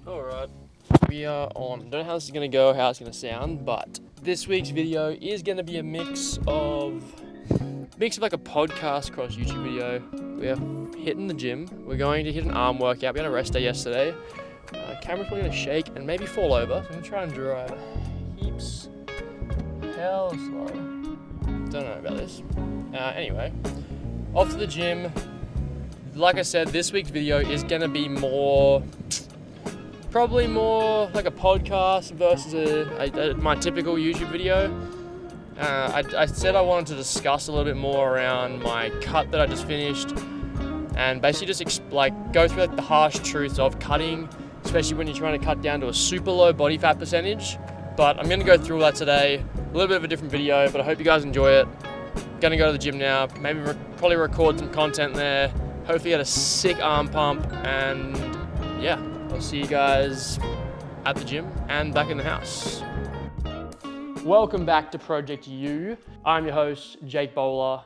Alright, we are on. Don't know how this is going to go, how it's going to sound, but this week's video is going to be a mix of like a podcast cross YouTube video. We're hitting the gym. We're going to hit an arm workout. We had a rest day yesterday. Camera's probably going to shake and maybe fall over. So I'm going to try and drive heaps hell slow. Don't know about this. Anyway, off to the gym. Like I said, this week's video is going to be probably more like a podcast versus my typical YouTube video. I said I wanted to discuss a little bit more around my cut that I just finished, and basically just go through the harsh truths of cutting, especially when you're trying to cut down to a super low body fat percentage. But I'm going to go through that today. A little bit of a different video, but I hope you guys enjoy it. Going to go to the gym now. Maybe probably record some content there. Hopefully get a sick arm pump, and yeah. I'll see you guys at the gym and back in the house. Welcome back to Project U. I'm your host, Jake Bowler.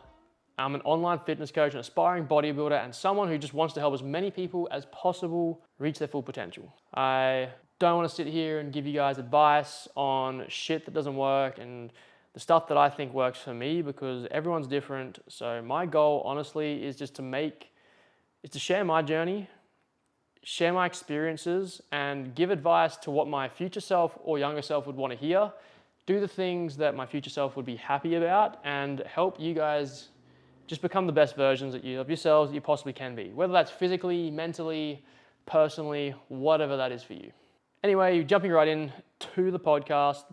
I'm an online fitness coach, an aspiring bodybuilder, and someone who just wants to help as many people as possible reach their full potential. I don't want to sit here and give you guys advice on shit that doesn't work and the stuff that I think works for me, because everyone's different. So my goal, honestly, is just to share my journey, share my experiences, and give advice to what my future self or younger self would want to hear. Do the things that my future self would be happy about, and help you guys just become the best versions of yourselves that you possibly can be, whether that's physically, mentally, personally, whatever that is for you. Anyway, jumping right in to the podcast.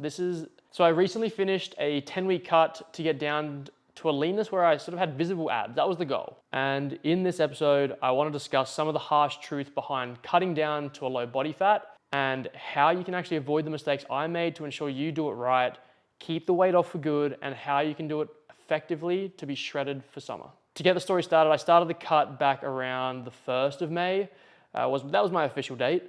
So I recently finished a 10-week cut to get down to a leanness where I sort of had visible abs. That was the goal. And in this episode, I want to discuss some of the harsh truth behind cutting down to a low body fat and how you can actually avoid the mistakes I made to ensure you do it right, keep the weight off for good, and how you can do it effectively to be shredded for summer. To get the story started, I started the cut back around the 1st of May. That was my official date.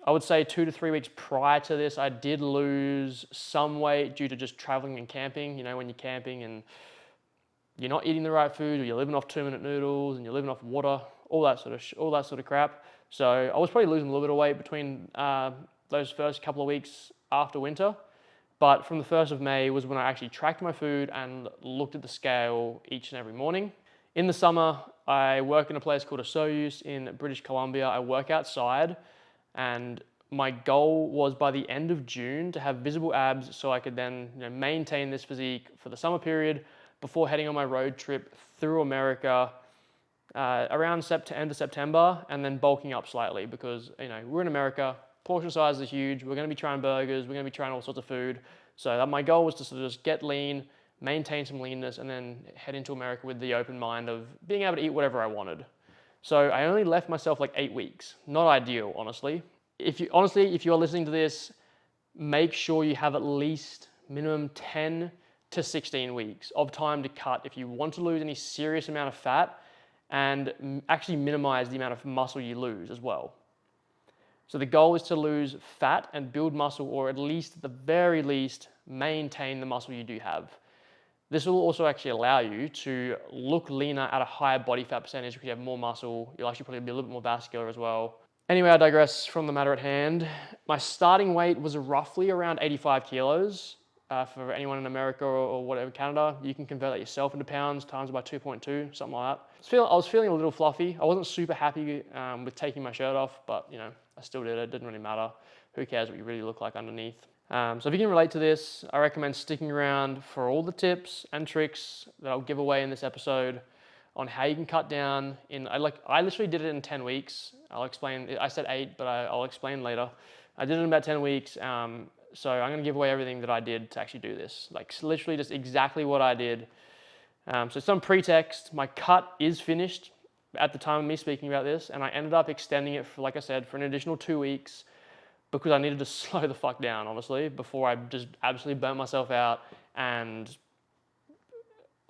I would say 2 to 3 weeks prior to this, I did lose some weight due to just traveling and camping. You know, when you're camping and you're not eating the right food, or you're living off 2-minute noodles, and you're living off water, all that sort of crap. So I was probably losing a little bit of weight between those first couple of weeks after winter. But from the 1st of May was when I actually tracked my food and looked at the scale each and every morning. In the summer, I work in a place called a Soyuz in British Columbia. I work outside, and my goal was by the end of June to have visible abs so I could then maintain this physique for the summer period before heading on my road trip through America around end of September, and then bulking up slightly because we're in America, portion sizes are huge, we're going to be trying burgers, we're going to be trying all sorts of food. So my goal was to sort of just get lean, maintain some leanness, and then head into America with the open mind of being able to eat whatever I wanted. So I only left myself like 8 weeks. Not ideal, honestly. If you're listening to this, make sure you have at least minimum 10 to 16 weeks of time to cut if you want to lose any serious amount of fat and actually minimize the amount of muscle you lose as well. So the goal is to lose fat and build muscle, or at least at the very least maintain the muscle you do have. This will also actually allow you to look leaner at a higher body fat percentage because you have more muscle. You'll actually probably be a little bit more vascular as well. Anyway, I digress from the matter at hand. My starting weight was roughly around 85 kilos. For anyone in America or whatever, Canada, you can convert that yourself into pounds, times by 2.2, something like that. I was feeling a little fluffy. I wasn't super happy with taking my shirt off, but I still did it. It didn't really matter. Who cares what you really look like underneath? So if you can relate to this, I recommend sticking around for all the tips and tricks that I'll give away in this episode on how you can cut down I literally did it in 10 weeks. I'll explain. I said 8, but I'll explain later. I did it in about 10 weeks. So I'm going to give away everything that I did to actually do this. Literally just exactly what I did. So some pretext, my cut is finished at the time of me speaking about this, and I ended up extending it for, like I said, for an additional 2 weeks because I needed to slow the fuck down, honestly, before I just absolutely burnt myself out and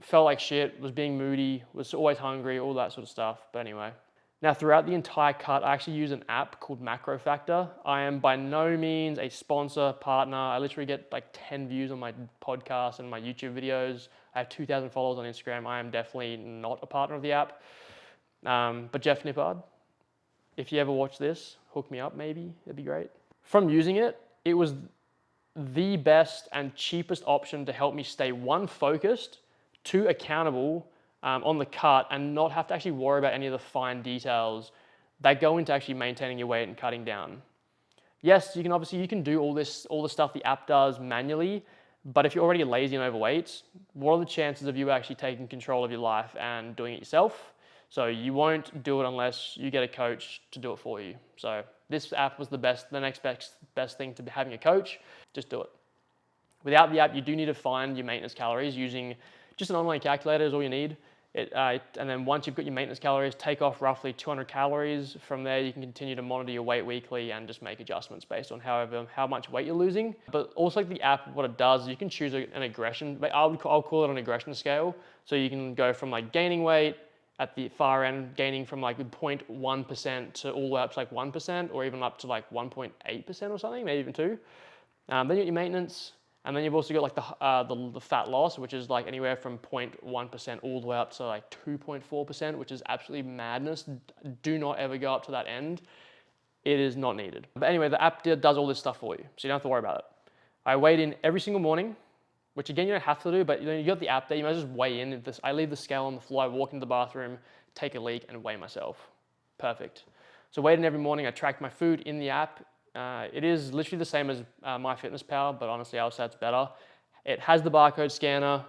felt like shit, was being moody, was always hungry, all that sort of stuff. But anyway. Now, throughout the entire cut, I actually use an app called Macro Factor. I am by no means a sponsor, partner. I literally get like 10 views on my podcast and my YouTube videos. I have 2,000 followers on Instagram. I am definitely not a partner of the app. But Jeff Nippard, If you ever watch this, hook me up maybe, it'd be great. From using it, it was the best and cheapest option to help me stay one, focused, two, accountable on the cut and not have to actually worry about any of the fine details that go into actually maintaining your weight and cutting down. Yes, you can do all the stuff the app does manually, but if you're already lazy and overweight, what are the chances of you actually taking control of your life and doing it yourself? So you won't do it unless you get a coach to do it for you. So this app was the next best thing to having a coach. Just do it. Without the app, you do need to find your maintenance calories using just an online calculator is all you need. And then once you've got your maintenance calories, take off roughly 200 calories. From there, you can continue to monitor your weight weekly and just make adjustments based on how much weight you're losing. But also the app, what it does is you can choose an aggression. I'll call it an aggression scale. So you can go from like gaining weight at the far end, gaining from like 0.1% to all the way up to like 1%, or even up to like 1.8% or something, maybe even 2. Then you got your maintenance. And then you've also got like the fat loss, which is like anywhere from 0.1% all the way up to like 2.4%, which is absolutely madness. Do not ever go up to that end. It is not needed. But anyway, the app does all this stuff for you, so you don't have to worry about it. I weighed in every single morning, which again, you don't have to do, but you got the app there, you might just weigh in. I leave the scale on the floor, I walk into the bathroom, take a leak and weigh myself. Perfect. So weighed in every morning, I tracked my food in the app. It is literally the same as MyFitnessPal, but honestly, I would say it's better. It has the barcode scanner,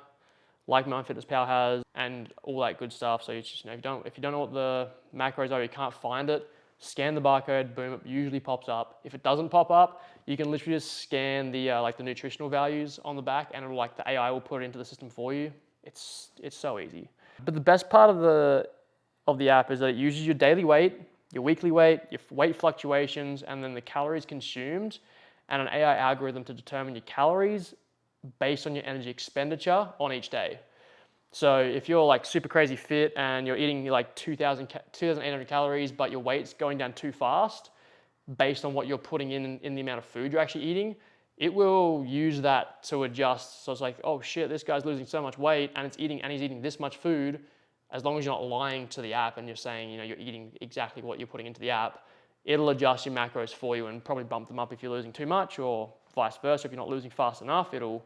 like MyFitnessPal has, and all that good stuff. So if you don't know what the macros are, you can't find it, scan the barcode, boom, it usually pops up. If it doesn't pop up, you can literally just scan the the nutritional values on the back, and it'll the AI will put it into the system for you. It's so easy. But the best part of the app is that it uses your daily weight, your weekly weight, your weight fluctuations, and then the calories consumed, and an AI algorithm to determine your calories based on your energy expenditure on each day. So if you're like super crazy fit and you're eating like 2,800 calories, but your weight's going down too fast, based on what you're putting in the amount of food you're actually eating, it will use that to adjust. So it's like, oh shit, this guy's losing so much weight and he's eating this much food. As long as you're not lying to the app and you're saying, you're eating exactly what you're putting into the app, it'll adjust your macros for you and probably bump them up if you're losing too much, or vice versa. If you're not losing fast enough, it'll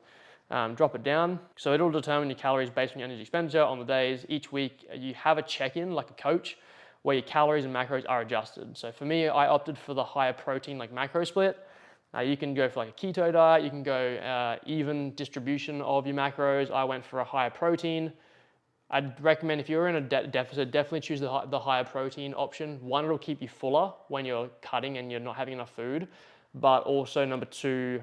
drop it down. So it'll determine your calories based on your energy expenditure on the days. Each week you have a check-in like a coach where your calories and macros are adjusted. So for me, I opted for the higher protein like macro split. You can go for like a keto diet, you can go even distribution of your macros. I went for a higher protein. I'd recommend if you're in a deficit, definitely choose the higher protein option. One, it'll keep you fuller when you're cutting and you're not having enough food. But also number two,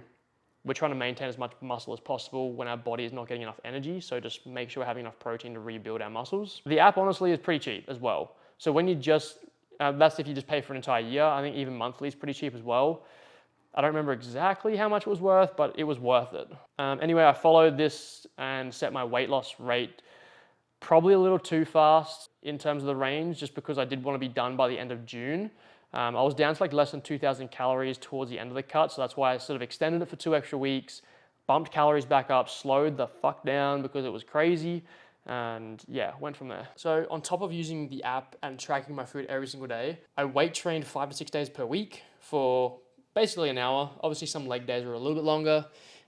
we're trying to maintain as much muscle as possible when our body is not getting enough energy. So just make sure we're having enough protein to rebuild our muscles. The app honestly is pretty cheap as well. So when you that's if you just pay for an entire year. I think even monthly is pretty cheap as well. I don't remember exactly how much it was worth, but it was worth it. Anyway, I followed this and set my weight loss rate probably a little too fast in terms of the range, just because I did want to be done by the end of June. I was down to like less than 2,000 calories towards the end of the cut, so that's why I sort of extended it for 2 extra weeks, bumped calories back up, slowed the fuck down because it was crazy, and yeah, went from there. So on top of using the app and tracking my food every single day, I weight trained 5 to 6 days per week for basically an hour. Obviously some leg days are a little bit longer,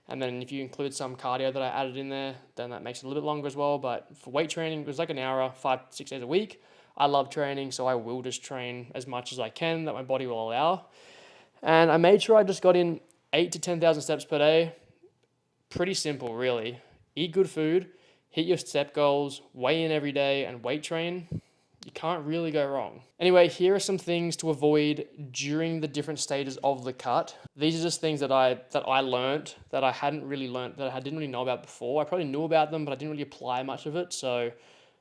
and then if you include some cardio that I added in there, then that makes it a little bit longer as well. But for weight training, it was like an hour, 5 to 6 days a week. I love training, so I will just train as much as I can that my body will allow. And I made sure I just got in 8 to 10,000 steps per day. Pretty simple, really. Eat good food, hit your step goals, weigh in every day, and weight train. You can't really go wrong. Anyway, here are some things to avoid during the different stages of the cut. These are just things that I learned that I hadn't really learned, that I didn't really know about before. I probably knew about them, but I didn't really apply much of it. So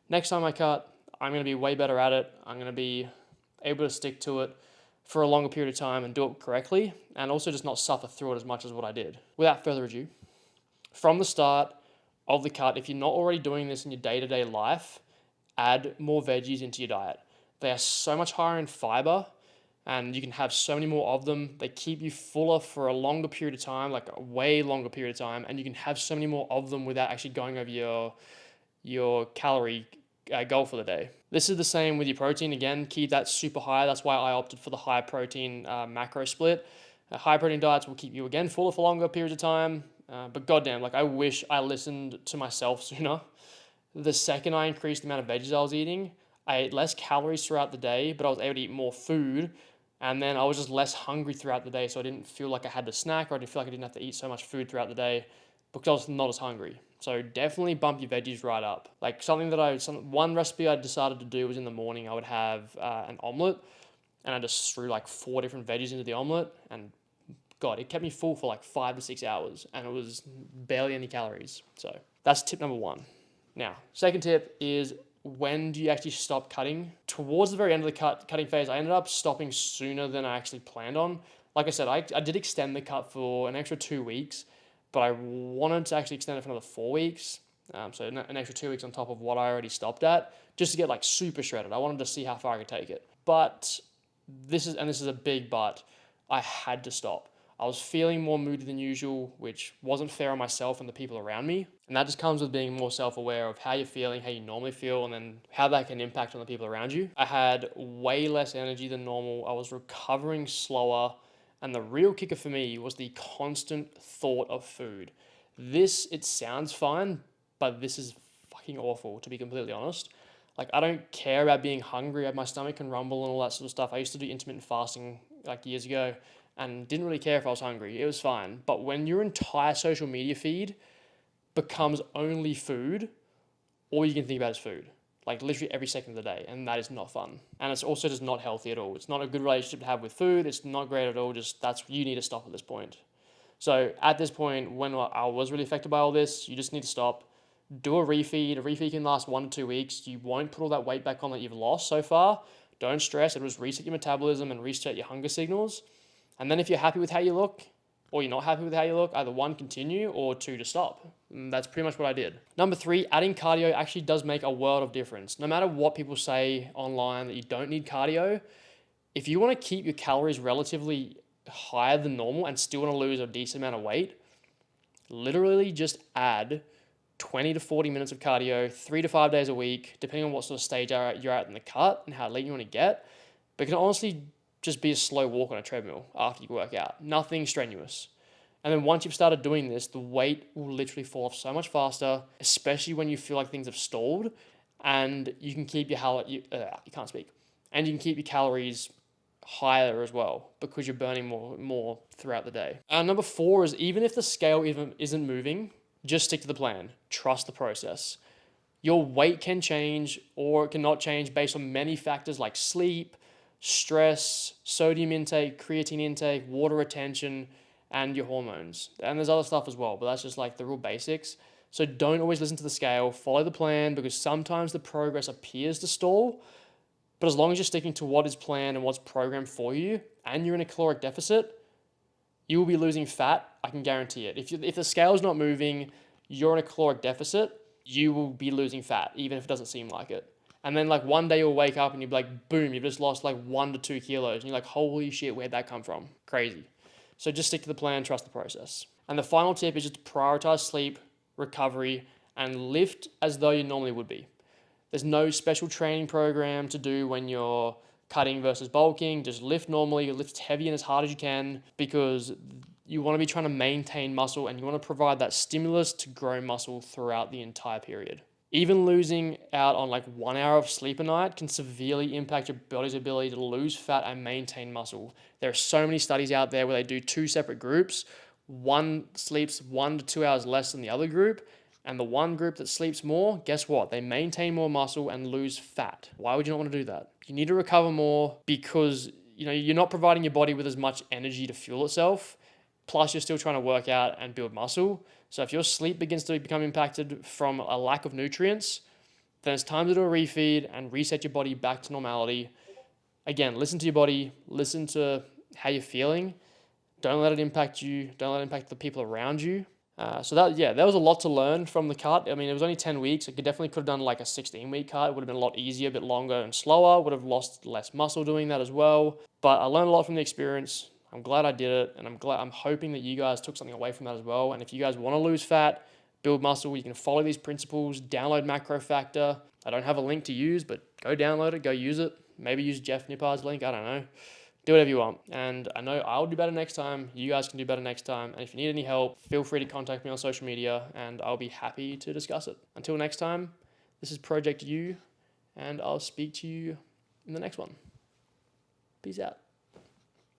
next time I cut, I'm going to be way better at it. I'm going to be able to stick to it for a longer period of time and do it correctly, and also just not suffer through it as much as what I did. Without further ado, from the start of the cut, if you're not already doing this in your day-to-day life, add more veggies into your diet. They are so much higher in fiber, and you can have so many more of them. They keep you fuller for a longer period of time, like a way longer period of time, and you can have so many more of them without actually going over your calorie goal for the day. This is the same with your protein. Again, keep that super high. That's why I opted for the high protein macro split. High protein diets will keep you again fuller for longer periods of time. But goddamn, like I wish I listened to myself sooner. The second I increased the amount of veggies I was eating, I ate less calories throughout the day, but I was able to eat more food. And then I was just less hungry throughout the day, so I didn't feel like I had to snack, or I didn't feel like I didn't have to eat so much food throughout the day because I was not as hungry. So definitely bump your veggies right up. Like one recipe I decided to do was in the morning, I would have an omelet, and I just threw like 4 different veggies into the omelet, and God, it kept me full for like 5 to 6 hours, and it was barely any calories. So that's tip number 1. Now, second tip is, when do you actually stop cutting? Towards the very end of the cutting phase, I ended up stopping sooner than I actually planned on. Like I said, I did extend the cut for an extra 2 weeks, but I wanted to actually extend it for another 4 weeks. So an extra 2 weeks on top of what I already stopped at, just to get like super shredded. I wanted to see how far I could take it. But this is a big but, I had to stop. I was feeling more moody than usual, which wasn't fair on myself and the people around me. And that just comes with being more self-aware of how you're feeling, how you normally feel, and then how that can impact on the people around you. I had way less energy than normal. I was recovering slower. And the real kicker for me was the constant thought of food. It sounds fine, but this is fucking awful, to be completely honest. Like, I don't care about being hungry. My stomach can rumble and all that sort of stuff. I used to do intermittent fasting like years ago, and didn't really care if I was hungry. It was fine. But when your entire social media feed becomes only food, all you can think about is food. Like literally every second of the day. And that is not fun. And it's also just not healthy at all. It's not a good relationship to have with food. It's not great at all. You need to stop at this point. So at this point, when I was really affected by all this, you just need to stop. Do a refeed. A refeed can last 1 to 2 weeks. You won't put all that weight back on that you've lost so far. Don't stress. It'll just reset your metabolism and reset your hunger signals. And then if you're happy with how you look, or you're not happy with how you look, either 1, continue, or 2, to stop. And that's pretty much what I did. Number 3, adding cardio actually does make a world of difference. No matter what people say online that you don't need cardio, if you want to keep your calories relatively higher than normal and still want to lose a decent amount of weight, literally just add 20 to 40 minutes of cardio 3 to 5 days a week, depending on what sort of stage you're at in the cut and how lean you want to get. But it can honestly just be a slow walk on a treadmill after you work out. Nothing strenuous. And then once you've started doing this, the weight will literally fall off so much faster, especially when you feel like things have stalled, and you can keep you can't speak. And you can keep your calories higher as well because you're burning more throughout the day. Number 4 is, even if the scale isn't moving, just stick to the plan. Trust the process. Your weight can change or it cannot change based on many factors like sleep, stress, sodium intake, creatine intake, water retention, and your hormones. And there's other stuff as well, but that's just like the real basics. So don't always listen to the scale, follow the plan, because sometimes the progress appears to stall, but as long as you're sticking to what is planned and what's programmed for you, and you're in a caloric deficit, you will be losing fat, I can guarantee it. If the scale's not moving, you're in a caloric deficit, you will be losing fat, even if it doesn't seem like it. And then like one day you'll wake up and you'll be like, boom, you've just lost like 1 to 2 kilos. And you're like, holy shit, where'd that come from? Crazy. So just stick to the plan, trust the process. And the final tip is just to prioritize sleep, recovery, and lift as though you normally would be. There's no special training program to do when you're cutting versus bulking. Just lift normally, lift heavy and as hard as you can, because you want to be trying to maintain muscle and you want to provide that stimulus to grow muscle throughout the entire period. Even losing out on like 1 hour of sleep a night can severely impact your body's ability to lose fat and maintain muscle. There are so many studies out there where they do 2 separate groups. One sleeps 1 to 2 hours less than the other group. And the one group that sleeps more, guess what? They maintain more muscle and lose fat. Why would you not want to do that? You need to recover more because you're not providing your body with as much energy to fuel itself. Plus, you're still trying to work out and build muscle. So if your sleep begins to become impacted from a lack of nutrients, then it's time to do a refeed and reset your body back to normality. Again, listen to your body, listen to how you're feeling. Don't let it impact you. Don't let it impact the people around you. So that was a lot to learn from the cut. I mean, it was only 10 weeks. I could have done like a 16-week cut. It would have been a lot easier, a bit longer and slower. Would have lost less muscle doing that as well. But I learned a lot from the experience. I'm glad I did it, and I'm hoping that you guys took something away from that as well. And if you guys want to lose fat, build muscle. You can follow these principles, download Macro Factor. I don't have a link to use, but go download it, go use it. Maybe use Jeff Nippard's link, I don't know. Do whatever you want. And I know I'll do better next time. You guys can do better next time. And if you need any help, feel free to contact me on social media and I'll be happy to discuss it. Until next time, this is Project U, and I'll speak to you in the next one. Peace out.